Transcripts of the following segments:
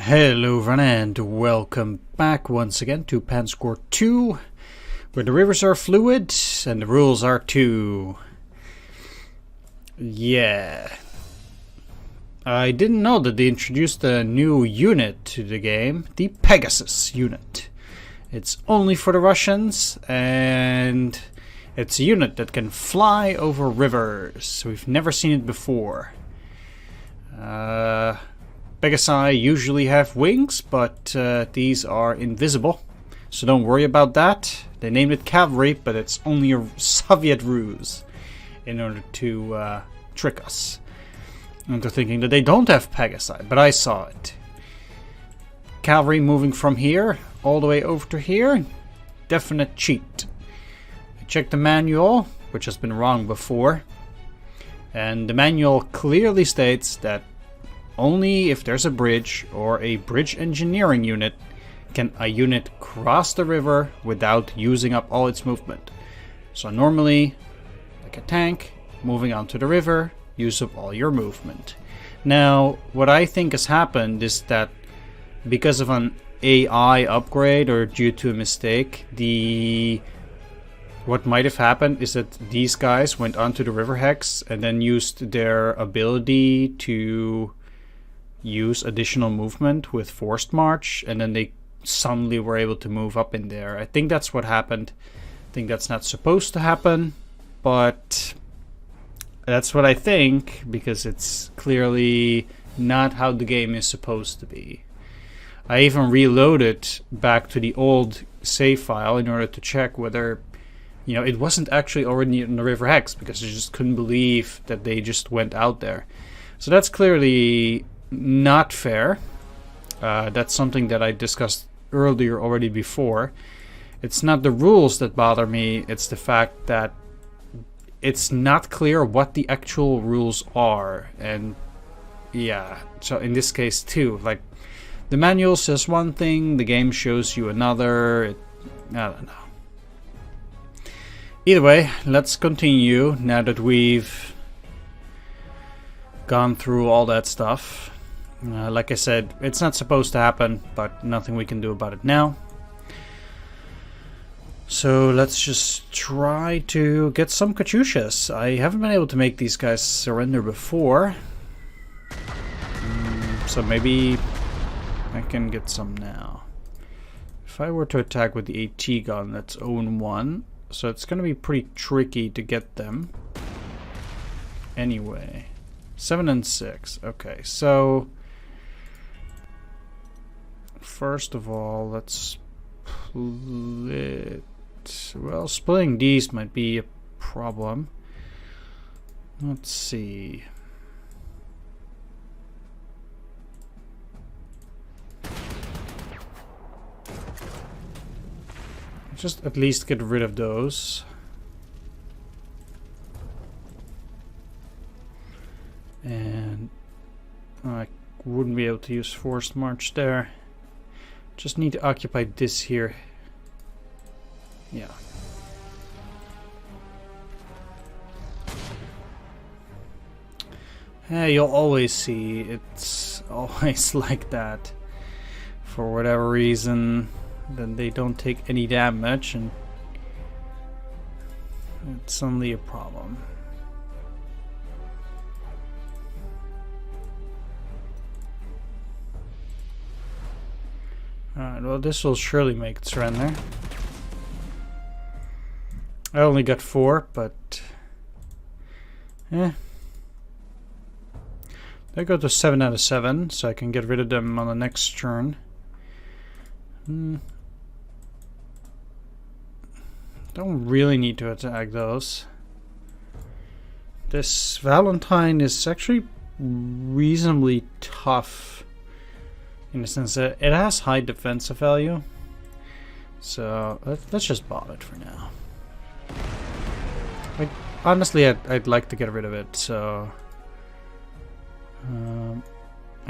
Hello everyone and welcome back once again to Panzer Corps 2, where the rivers are fluid and the rules are too. Yeah. I didn't know that they introduced a new unit to the game, the Pegasus unit. It's only for the Russians and it's a unit that can fly over rivers. We've never seen it before. Pegasi usually have wings, but these are invisible, so don't worry about that. They named it cavalry, but it's only a Soviet ruse in order to trick us into thinking that they don't have Pegasi, but I saw it. Cavalry moving from here all the way over to here, definite cheat. I checked the manual, which has been wrong before, and the manual clearly states that only if there's a bridge or a bridge engineering unit can a unit cross the river without using up all its movement. So normally, like a tank, moving onto the river, use up all your movement. Now, what I think has happened is that because of an AI upgrade or due to a mistake, what might have happened is that these guys went onto the river hex and then used their ability to use additional movement with forced march, and then they suddenly were able to move up in there. I think that's what happened. I think that's not supposed to happen, but that's what I think, because it's clearly not how the game is supposed to be. I even reloaded back to the old save file in order to check whether, you know, it wasn't actually already in the river hex, because I just couldn't believe that they just went out there. So that's clearly not fair. That's something that I discussed earlier already before. It's not the rules that bother me, it's the fact that it's not clear what the actual rules are. And yeah, so in this case too, like, the manual says one thing, the game shows you another. I don't know. Either way, let's continue now that we've gone through all that stuff. Like I said, it's not supposed to happen, but nothing we can do about it now. So let's just try to get some Katyushas. I haven't been able to make these guys surrender before. So maybe I can get some now. If I were to attack with the AT gun, that's own 1. So it's going to be pretty tricky to get them. Anyway. 7 and 6. Okay, so first of all, let's split. Well, splitting these might be a problem. Let's see. Just at least get rid of those. And I wouldn't be able to use forced march there. Just need to occupy this here. Yeah. Hey, you'll always see it's always like that. For whatever reason, then they don't take any damage and it's suddenly a problem. Alright, well, this will surely make it surrender. I only got 4, but they go to 7 out of 7, so I can get rid of them on the next turn. Don't really need to attack those. This Valentine is actually reasonably tough, in the sense that it has high defensive value. So let's just bot it for now. Like, honestly, I'd like to get rid of it. So, and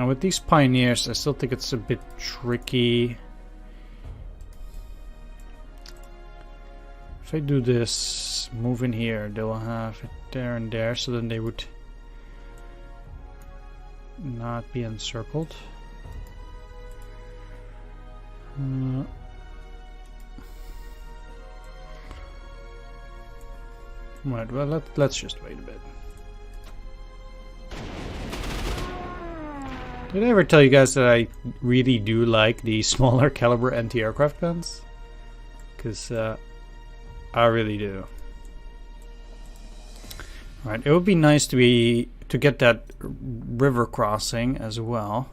with these pioneers, I still think it's a bit tricky. If I do this, move in here, they'll have it there and there, so then they would not be encircled. Right, well, let's just wait a bit. Did I ever tell you guys that I really do like the smaller caliber anti-aircraft guns? Because I really do. Right, it would be nice to get that river crossing as well.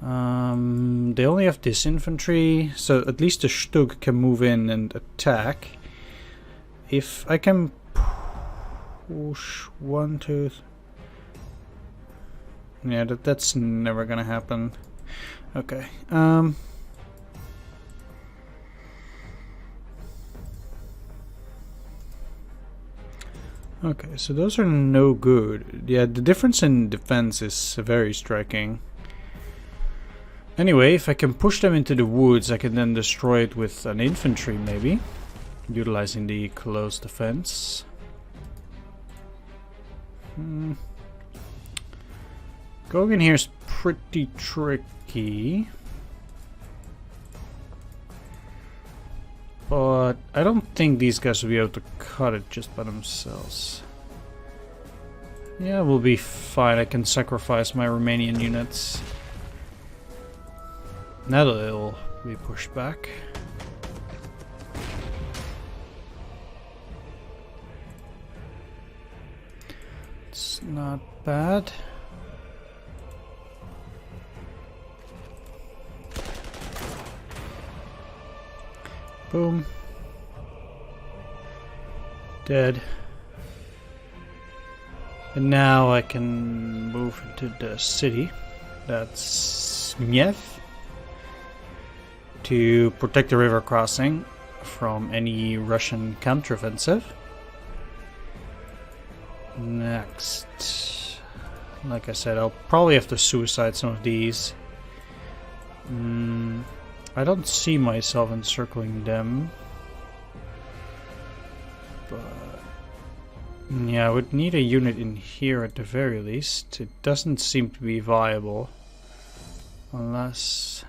They only have this infantry, so at least the Stug can move in and attack. If I can push 1, 2... Yeah, that's never gonna happen. Okay. Okay, so those are no good. Yeah, the difference in defense is very striking. Anyway, if I can push them into the woods, I can then destroy it with an infantry, maybe. Utilizing the close defense. Going in here is pretty tricky. But I don't think these guys will be able to cut it just by themselves. Yeah, we'll be fine. I can sacrifice my Romanian units. Now they'll be pushed back. It's not bad. Boom. Dead. And now I can move into the city. That's Smiev. To protect the river crossing from any Russian counteroffensive. Next. Like I said, I'll probably have to suicide some of these. I don't see myself encircling them. But yeah, I would need a unit in here at the very least. It doesn't seem to be viable. Unless...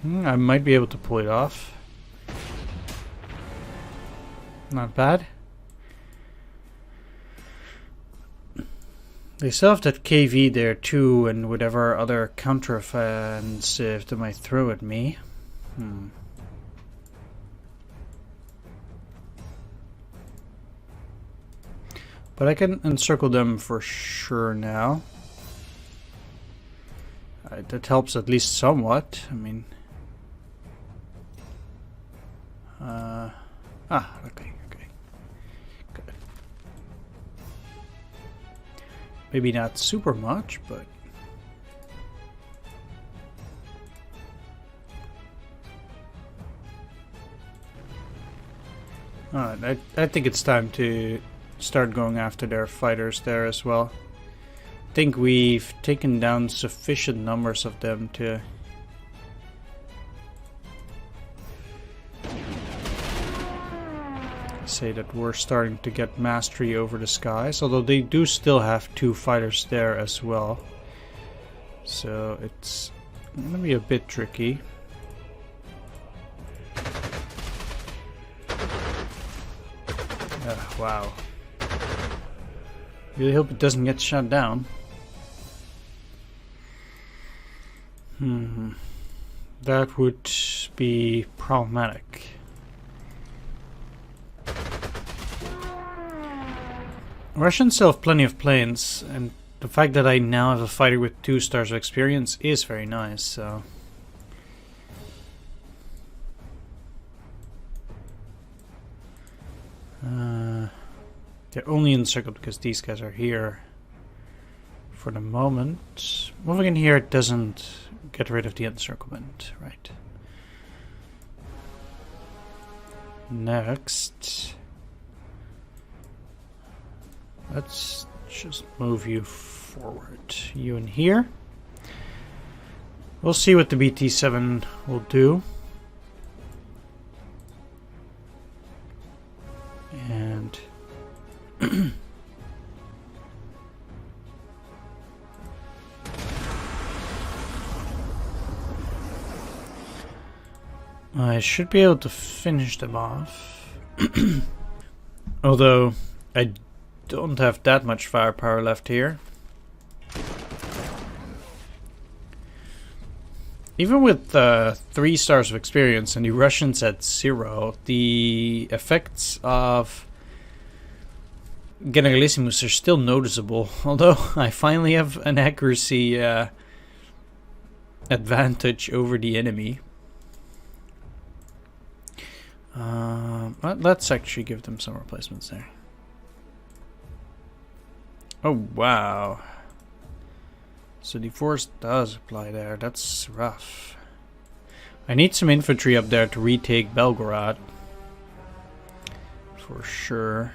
I might be able to pull it off. Not bad. They still have that KV there too, and whatever other counteroffensive they might throw at me. But I can encircle them for sure now. That helps at least somewhat. I mean... okay. Good. Maybe not super much, but... Alright, I think it's time to start going after their fighters there as well. I think we've taken down sufficient numbers of them to... say that we're starting to get mastery over the skies, although they do still have 2 fighters there as well. So it's gonna be a bit tricky. Wow. Really hope it doesn't get shut down. That would be problematic. Russians still have plenty of planes, and the fact that I now have a fighter with 2 stars of experience is very nice, so... they're only encircled because these guys are here for the moment. Moving in here doesn't get rid of the encirclement, right? Next... let's just move you forward. You in here. We'll see what the BT-7 will do. And... I should be able to finish them off. Although, I don't have that much firepower left here. Even with 3 stars of experience and the Russians at 0, the effects of Generalissimus are still noticeable. Although I finally have an accuracy advantage over the enemy. Let's actually give them some replacements there. Oh wow. So the force does apply there. That's rough. I need some infantry up there to retake Belgorod. For sure.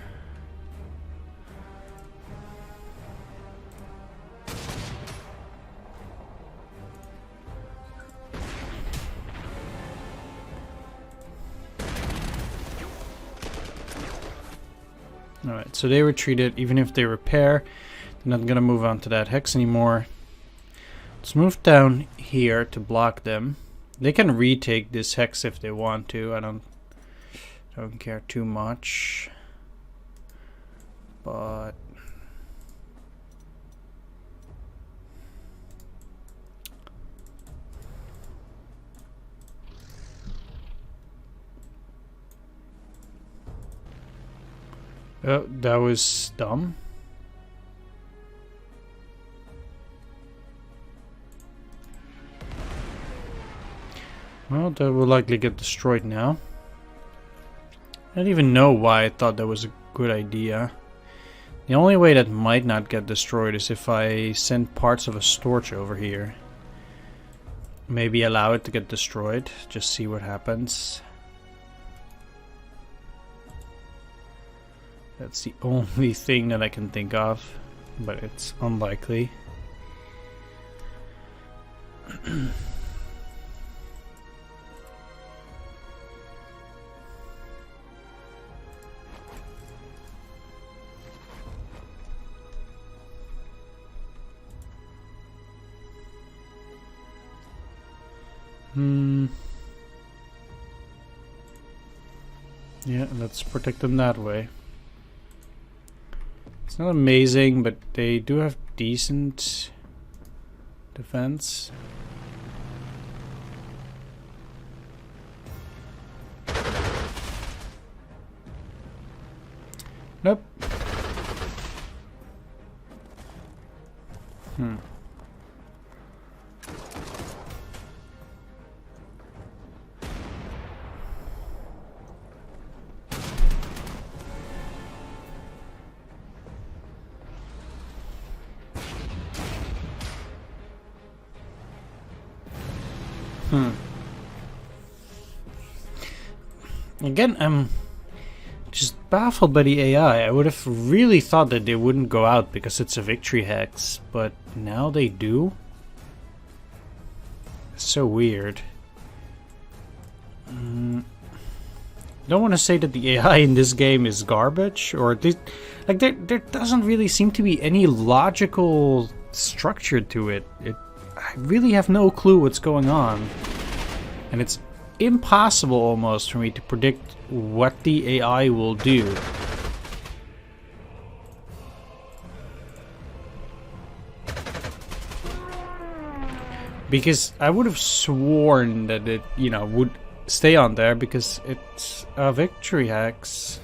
Alright, so they retreated. Even if they repair, they're not gonna move on to that hex anymore. Let's move down here to block them. They can retake this hex if they want to. I don't care too much. But oh, that was dumb. Well, that will likely get destroyed now. I don't even know why I thought that was a good idea. The only way that might not get destroyed is if I send parts of a storage over here. Maybe allow it to get destroyed. Just see what happens. That's the only thing that I can think of, but it's unlikely. Yeah, let's protect them that way. It's not amazing, but they do have decent defense. Nope. Again, I'm just baffled by the AI. I would have really thought that they wouldn't go out because it's a victory hex, but now they do? It's so weird. Don't want to say that the AI in this game is garbage, or like there doesn't really seem to be any logical structure to it. I really have no clue what's going on, and it's impossible almost for me to predict what the AI will do. Because I would have sworn that it, would stay on there because it's a victory hex.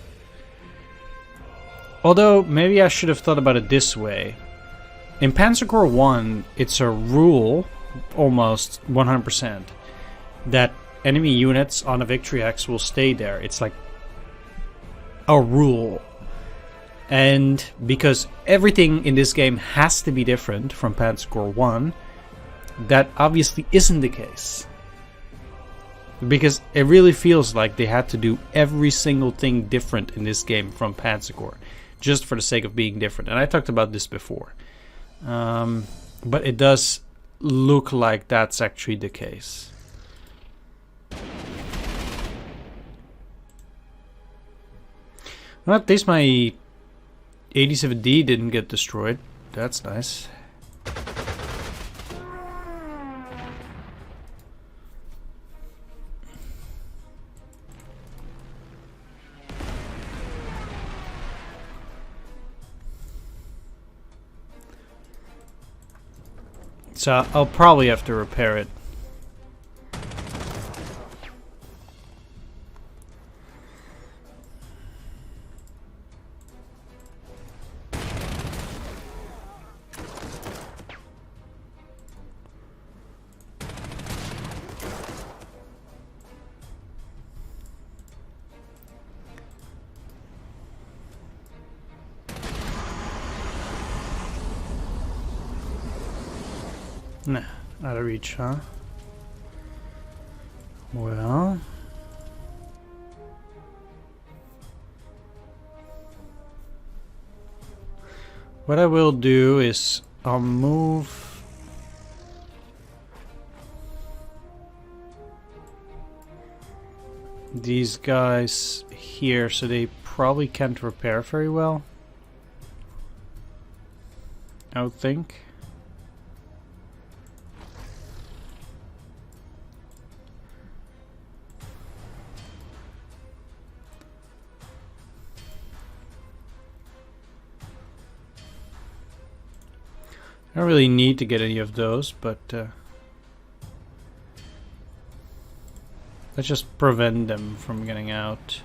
Although, maybe I should have thought about it this way. In Panzer Corps 1, it's a rule, almost 100%, that enemy units on a victory hex will stay there. It's like a rule. And because everything in this game has to be different from Panzer Corps 1, that obviously isn't the case. Because it really feels like they had to do every single thing different in this game from Panzer Corps, just for the sake of being different. And I talked about this before. But it does look like that's actually the case. Well, at least my 87D didn't get destroyed. That's nice. So I'll probably have to repair it. Nah, out of reach, huh? Well... what I will do is I'll move... these guys here so they probably can't repair very well. I would think. I don't really need to get any of those, but let's just prevent them from getting out.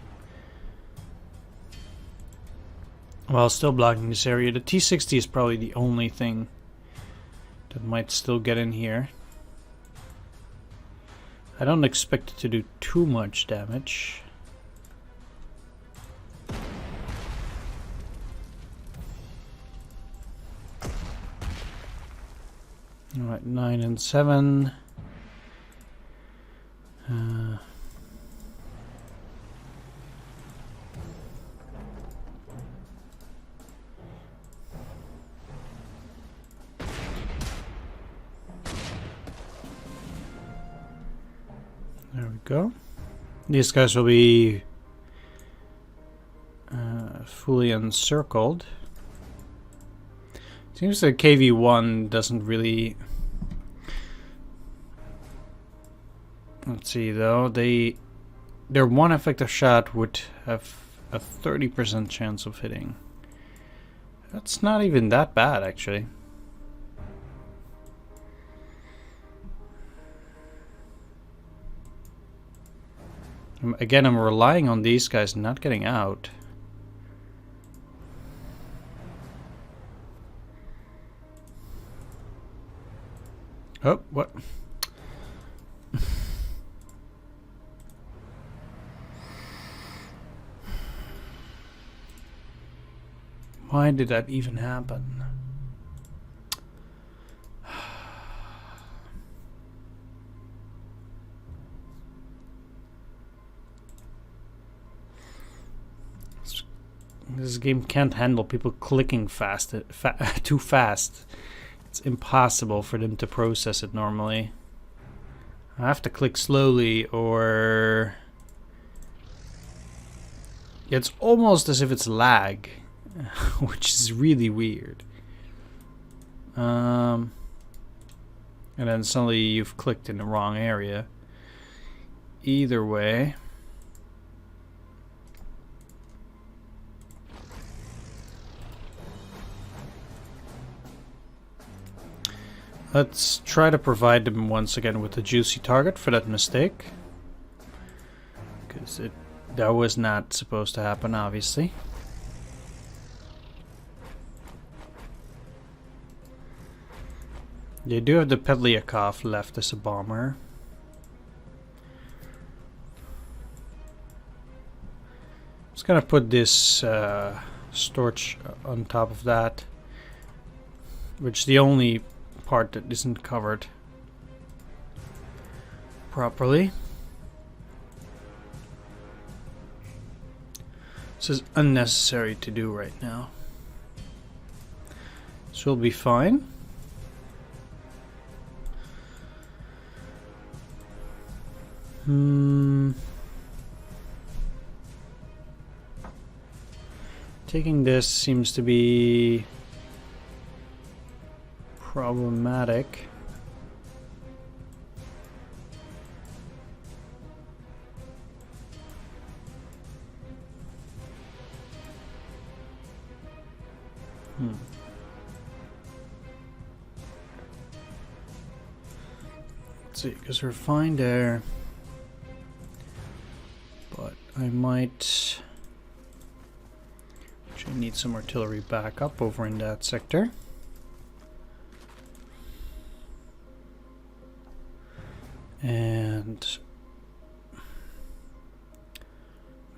While still blocking this area. The T-60 is probably the only thing that might still get in here. I don't expect it to do too much damage. Alright, 9 and 7. There we go. These guys will be fully encircled. Seems that KV-1 doesn't really... let's see though, their one effective shot would have a 30% chance of hitting. That's not even that bad actually. Again, I'm relying on these guys not getting out. Oh, what? Why did that even happen? This game can't handle people clicking too fast. It's impossible for them to process it normally. I have to click slowly or... it's almost as if it's lag, which is really weird. And then suddenly you've clicked in the wrong area. Either way... let's try to provide them once again with a juicy target for that mistake. Because that was not supposed to happen, obviously. They do have the Pedlyakov left as a bomber. Just gonna put this storage on top of that, which is the only part that isn't covered properly. This is unnecessary to do right now. This will be fine. Taking this seems to be problematic. Let's see, because we're fine there. But I might actually need some artillery backup over in that sector. And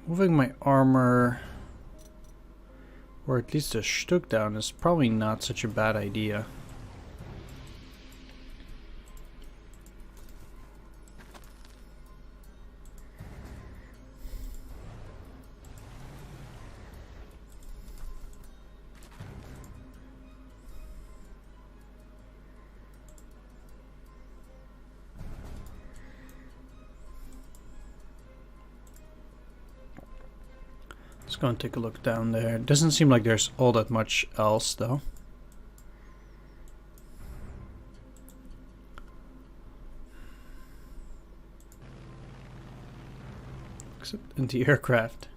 moving my armor, or at least a Stück down, is probably not such a bad idea. Let's go and take a look down there. It doesn't seem like there's all that much else though. Except anti-aircraft.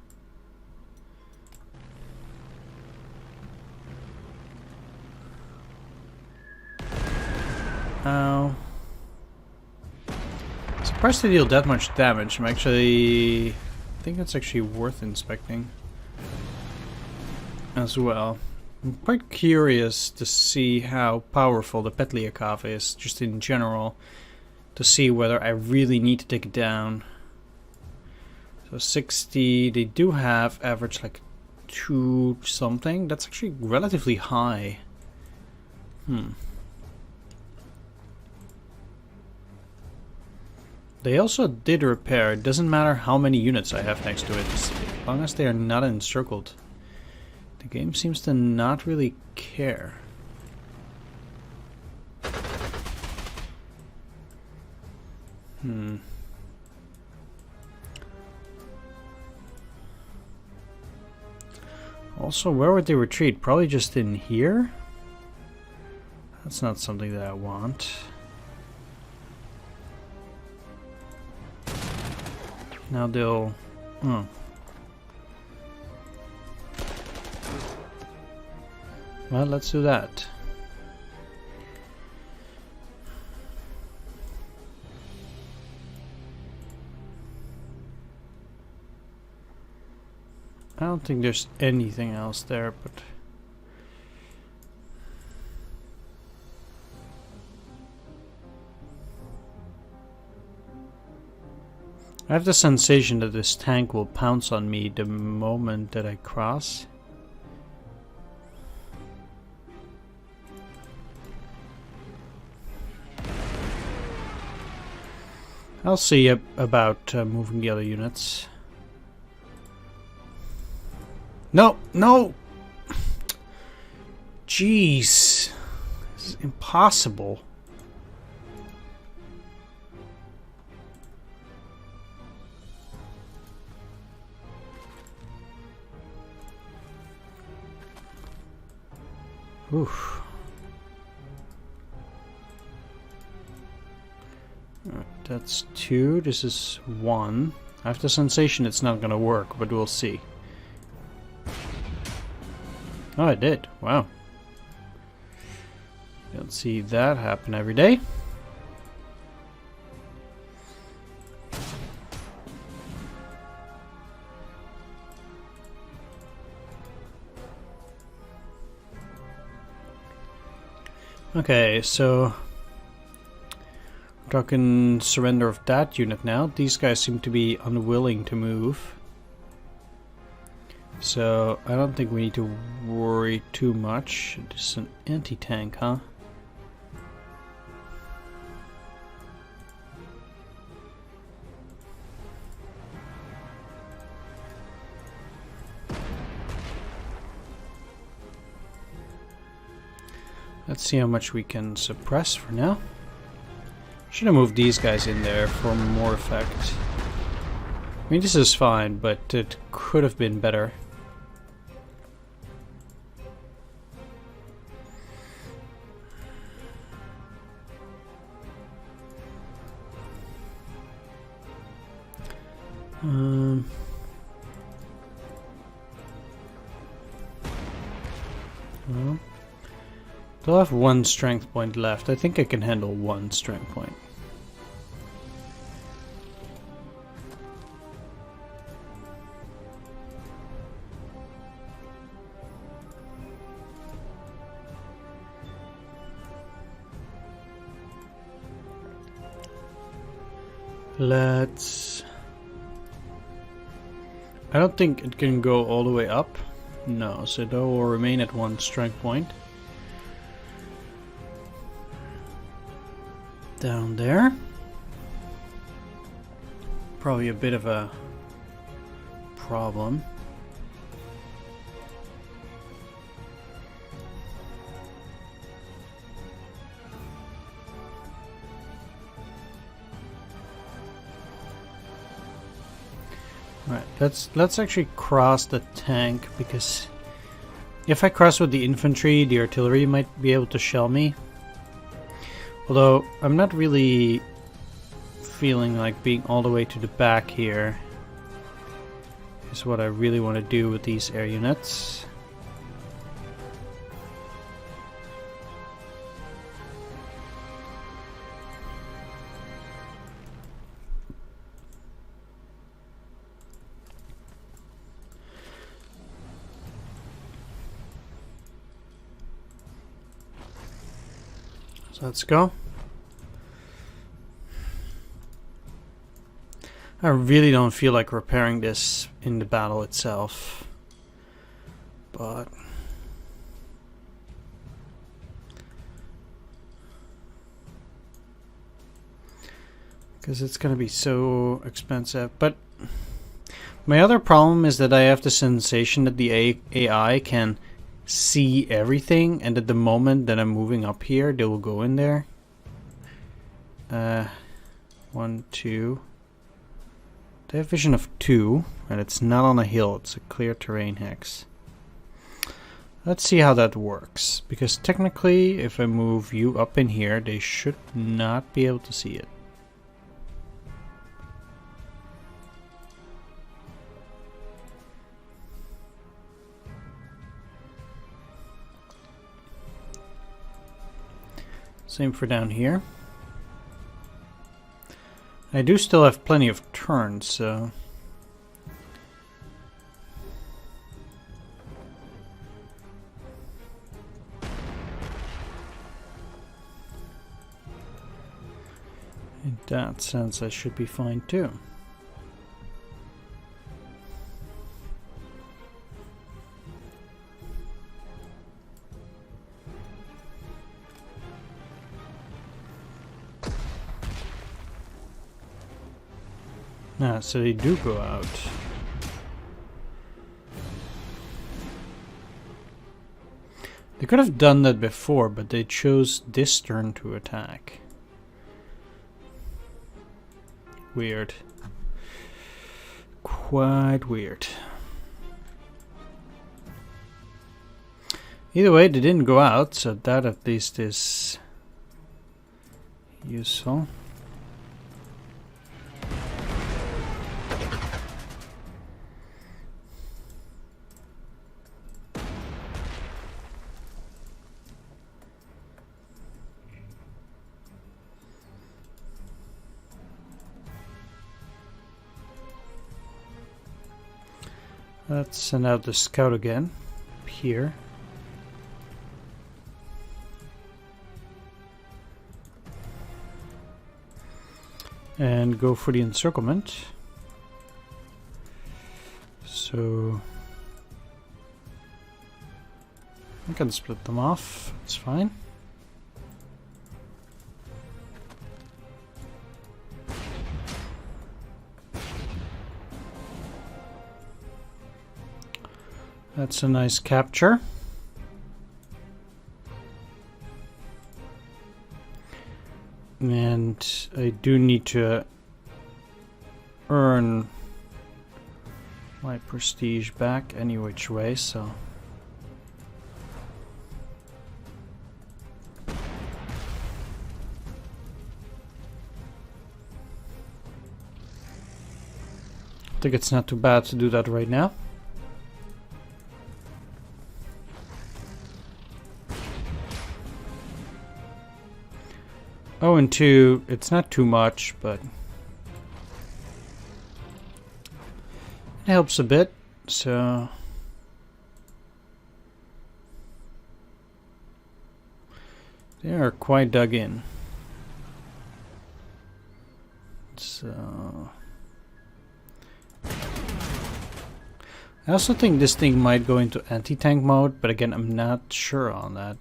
Ow. Surprised they deal that much damage. I think it's actually worth inspecting as well. I'm quite curious to see how powerful the Petliakov is, just in general, to see whether I really need to take it down. So 60, they do have average like 2 something. That's actually relatively high. They also did repair. It doesn't matter how many units I have next to it, as long as they are not encircled. The game seems to not really care. Also, where would they retreat? Probably just in here? That's not something that I want. Now they'll... Oh. Well, let's do that. I don't think there's anything else there, but... I have the sensation that this tank will pounce on me the moment that I cross. I'll see about moving the other units. No, no! Jeez. This is impossible. Oof. Alright, that's 2. This is 1. I have the sensation it's not gonna work, but we'll see. Oh, it did. Wow. Don't see that happen every day. Okay, so we're talking surrender of that unit now. These guys seem to be unwilling to move. So I don't think we need to worry too much. This is an anti-tank, huh? Let's see how much we can suppress for now. Should have moved these guys in there for more effect. I mean, this is fine, but it could have been better. Well, they'll have 1 strength point left. I think I can handle 1 strength point. Let's... I don't think it can go all the way up. No, so it will remain at one strike point. Down there. Probably a bit of a problem. Right, let's actually cross the tank, because if I cross with the infantry, the artillery might be able to shell me. Although I'm not really feeling like being all the way to the back here is what I really want to do with these air units. So let's go. I really don't feel like repairing this in the battle itself, but because it's gonna be so expensive. But my other problem is that I have the sensation that the AI can see everything, and at the moment that I'm moving up here, they will go in there. 1, 2. They have vision of 2, and it's not on a hill, it's a clear terrain hex. Let's see how that works, because technically if I move you up in here, they should not be able to see it. Same for down here. I do still have plenty of turns, so... in that sense, I should be fine too. Ah, so they do go out. They could have done that before, but they chose this turn to attack. Weird. Quite weird. Either way, they didn't go out, so that at least is useful. Let's send out the scout again, here. And go for the encirclement. So I can split them off, it's fine. That's a nice capture. And I do need to earn my prestige back any which way, so... I think it's not too bad to do that right now. Oh, and 2, it's not too much, but it helps a bit, so they are quite dug in. Let's So I also think this thing might go into anti-tank mode, but again, I'm not sure on that.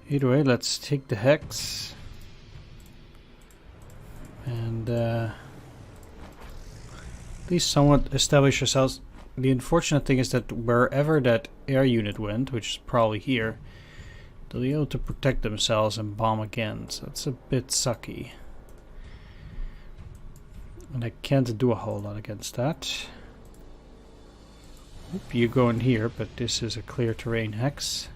Either way, let's take the hex and at least somewhat establish ourselves. The unfortunate thing is that wherever that air unit went, which is probably here, they'll be able to protect themselves and bomb again, so it's a bit sucky. And I can't do a whole lot against that. Oop, you go in here, but this is a clear terrain hex.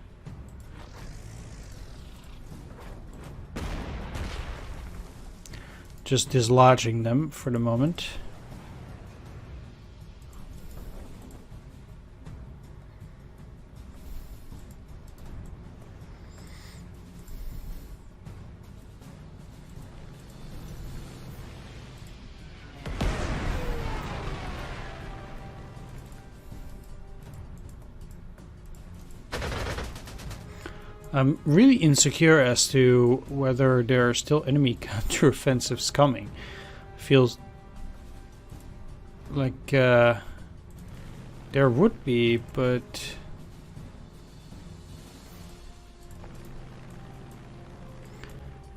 Just dislodging them for the moment. I'm really insecure as to whether there are still enemy counteroffensives coming. Feels like there would be, but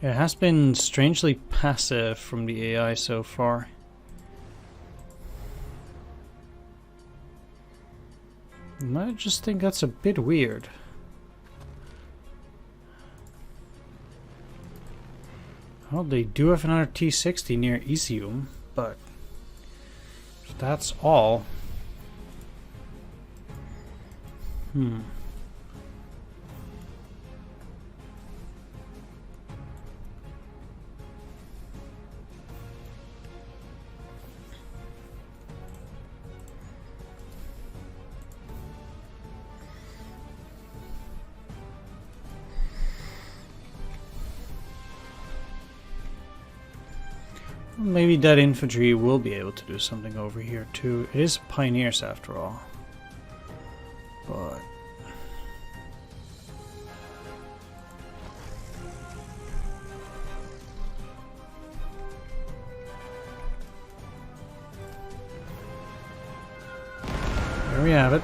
it has been strangely passive from the AI so far. And I just think that's a bit weird. Well, they do have another T-60 near Isium, but if that's all. Maybe that infantry will be able to do something over here too. It is pioneers after all. But there we have it.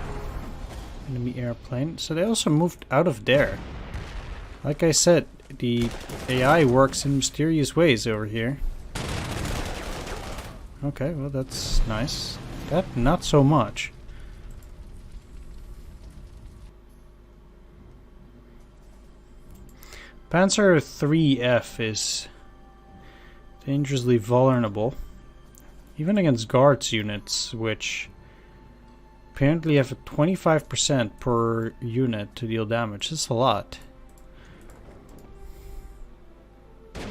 Enemy airplane. So they also moved out of there. Like I said, the AI works in mysterious ways over here. Okay, well that's nice. That not so much. Panzer 3F is dangerously vulnerable, even against guards units, which apparently have a 25% per unit to deal damage. That's a lot. Okay,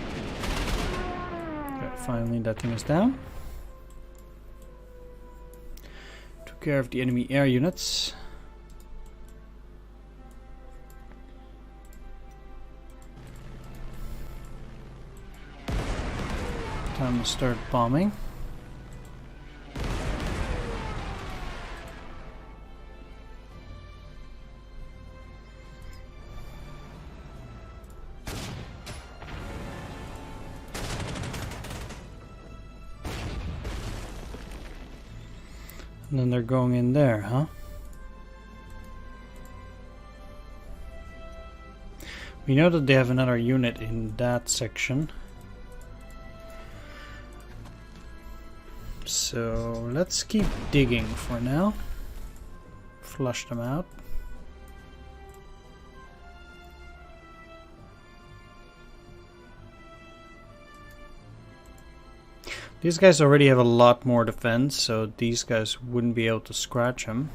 finally that thing is down. Took care of the enemy air units. Time to start bombing. And then they're going in there, huh? We know that they have another unit in that section. So let's keep digging for now. Flush them out. These guys already have a lot more defense, so these guys wouldn't be able to scratch them.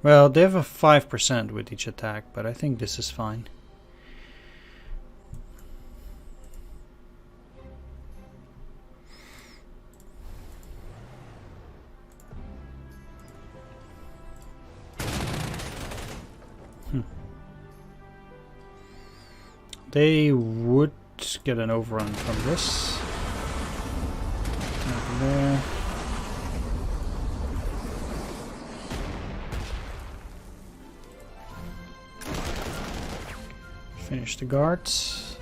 Well, they have a 5% with each attack, but I think this is fine. They would get an overrun from this. Over there. Finish the guards.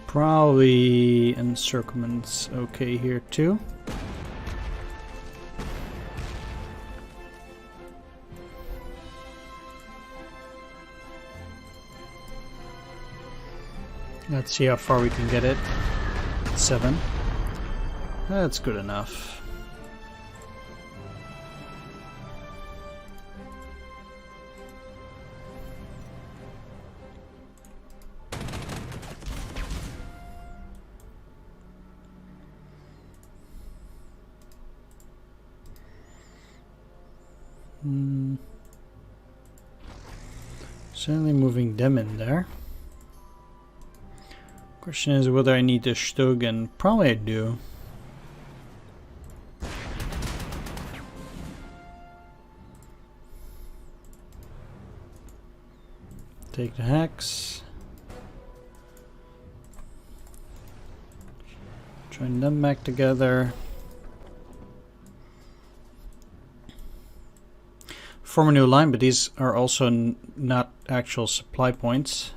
Probably Encirclement's okay here too. Let's see how far we can get it. 7. That's good enough. Certainly moving them in there. Question is whether I need the Stogen. Probably I do. Take the Hex. Join them back together. Form a new line, but these are also not actual supply points.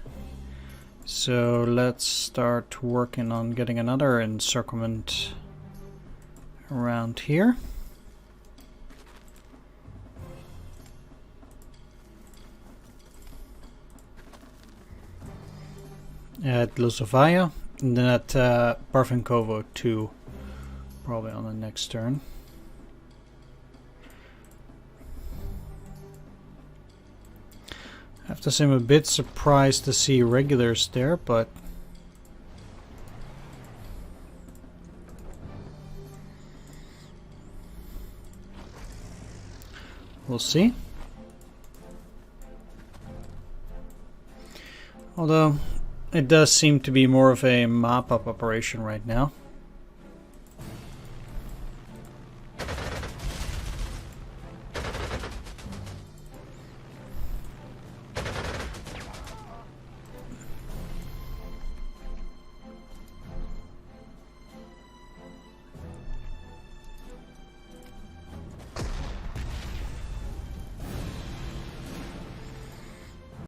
So let's start working on getting another encirclement around here. At Lozovaya, and then at Barvenkovo too, probably on the next turn. I have to say I'm a bit surprised to see regulars there, but we'll see. Although it does seem to be more of a mop-up operation right now.